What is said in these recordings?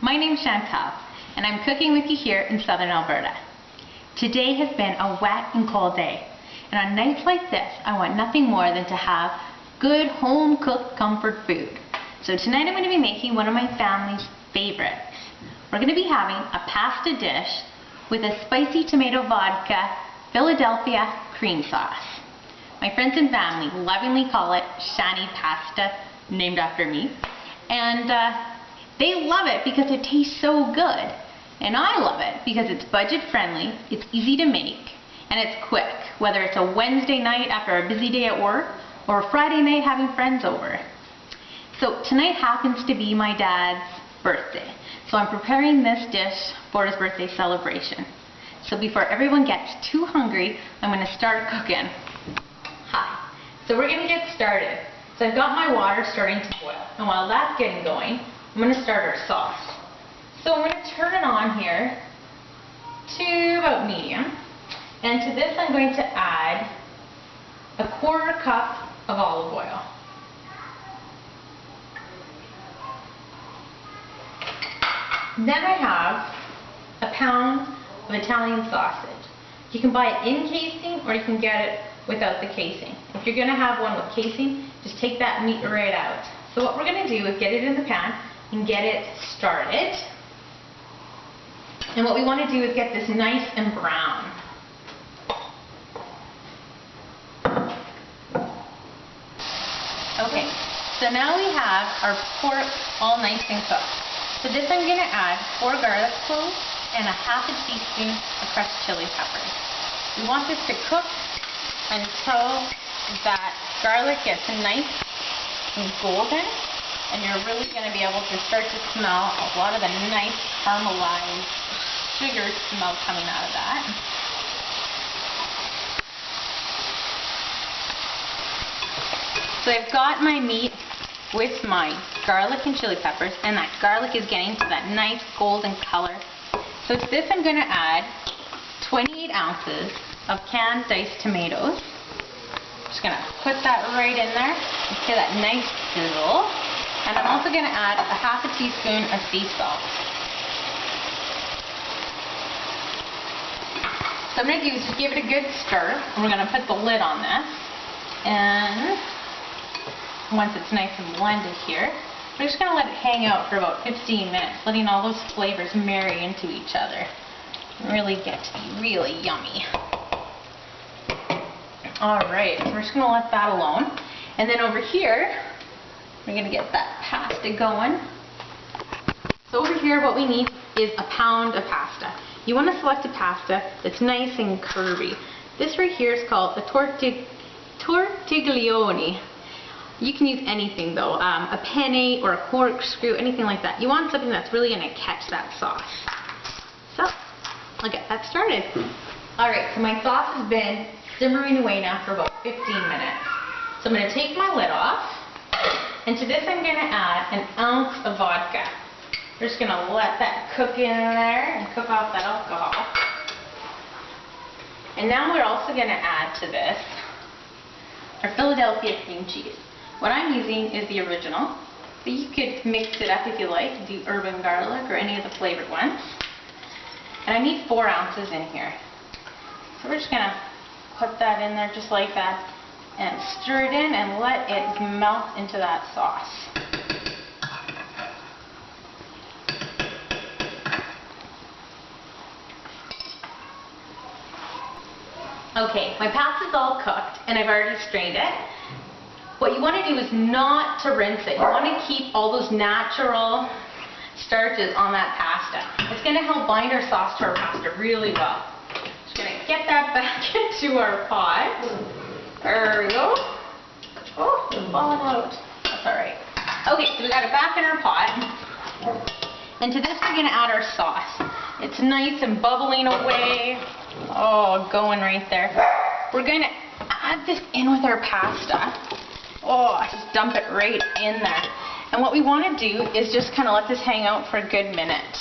My name's Chantal, and I'm cooking with you here in Southern Alberta. Today has been a wet and cold day, and on nights like this, I want nothing more than to have good home-cooked comfort food. So tonight I'm going to be making one of my family's favorites. We're going to be having a pasta dish with a spicy tomato vodka Philadelphia cream sauce. My friends and family lovingly call it Channy Pasta, named after me, and they love it because it tastes so good. And I love it because it's budget friendly, it's easy to make, and it's quick, whether it's a Wednesday night after a busy day at work or a Friday night having friends over. So tonight happens to be my dad's birthday, so I'm preparing this dish for his birthday celebration. So before everyone gets too hungry, I'm going to start cooking. Hi. So we're going to get started. So I've got my water starting to boil, and while that's getting going, I'm going to start our sauce. So I'm going to turn it on here to about medium, and to this I'm going to add a 1/4 cup of olive oil. Then I have a pound of Italian sausage. You can buy it in casing or you can get it without the casing. If you're going to have one with casing, just take that meat right out. So what we're going to do is get it in the pan and get it started. And what we want to do is get this nice and brown. Okay, so now we have our pork all nice and cooked. To this I'm going to add 4 garlic cloves and a 1/2 teaspoon of crushed chili peppers. We want this to cook until that garlic gets nice and golden, and you're really going to be able to start to smell a lot of the nice caramelized sugar smell coming out of that. So I've got my meat with my garlic and chili peppers, and that garlic is getting to that nice golden color. So to this I'm going to add 28 ounces of canned diced tomatoes. Just going to put that right in there and get that nice sizzle. And I'm also going to add a 1/2 teaspoon of sea salt. So what I'm going to do is just give it a good stir, and we're going to put the lid on this. And once it's nice and blended here, we're just going to let it hang out for about 15 minutes, letting all those flavors marry into each other. Really get to be really yummy. Alright, so we're just going to let that alone. And then over here, we're going to get that pasta going. So over here what we need is a pound of pasta. You want to select a pasta that's nice and curvy. This right here is called a tortiglione. You can use anything though, a penne or a corkscrew, anything like that. You want something that's really going to catch that sauce. So, I'll get that started. Alright, so my sauce has been simmering away now for about 15 minutes. So I'm going to take my lid off, and to this I'm going to add 1 ounce of vodka. We're just going to let that cook in there and cook off that alcohol. And now we're also going to add to this our Philadelphia cream cheese. What I'm using is the original, but you could mix it up if you like, do urban garlic or any of the flavored ones. And I need 4 ounces in here. So we're just going to put that in there just like that and stir it in and let it melt into that sauce. Okay, my pasta's all cooked and I've already strained it. What you want to do is not to rinse it. You want to keep all those natural starches on that pasta. It's going to help bind our sauce to our pasta really well. Just going to get that back into our pot. There we go. Oh, it's falling out. That's alright. Okay, so we got it back in our pot. And to this we're going to add our sauce. It's nice and bubbling away. Oh, going right there. We're going to add this in with our pasta. Oh, just dump it right in there. And what we want to do is just kind of let this hang out for a good minute.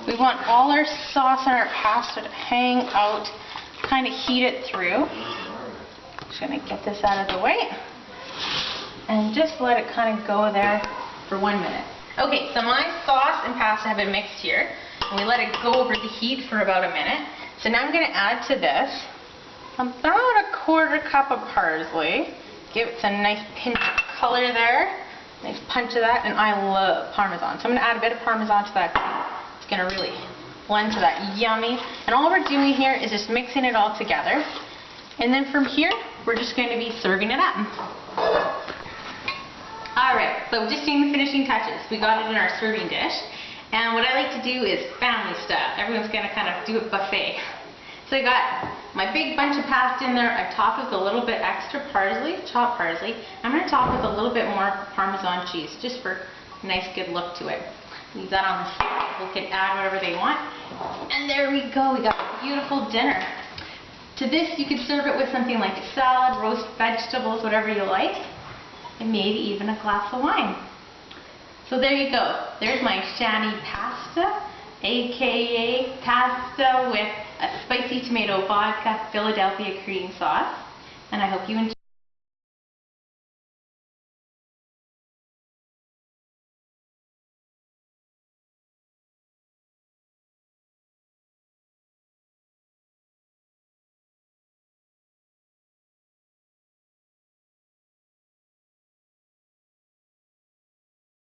We want all our sauce and our pasta to hang out, kind of heat it through. Just going to get this out of the way. And just let it kind of go there for 1 minute. Okay, so my sauce and pasta have been mixed here, and we let it go over the heat for about a minute. So now I'm going to add to this about a 1/4 cup of parsley. Give it some nice pinch of color there. Nice punch of that, and I love Parmesan. So I'm going to add a bit of Parmesan to that. It's going to really blend to that yummy. And all we're doing here is just mixing it all together. And then from here, we're just going to be serving it up. Alright, so just doing the finishing touches. We got it in our serving dish. And what I like to do is family style. Everyone's going to kind of do a buffet. So I got my big bunch of pasta in there. I've topped with a little bit extra parsley, chopped parsley. I'm going to top with a little bit more Parmesan cheese, just for a nice good look to it. Leave that on the side. People can add whatever they want. And there we go. We got a beautiful dinner. To this, you could serve it with something like a salad, roast vegetables, whatever you like, and maybe even a glass of wine. So there you go. There's my Channy Pasta, aka pasta with a spicy tomato vodka Philadelphia cream sauce. And I hope you enjoy.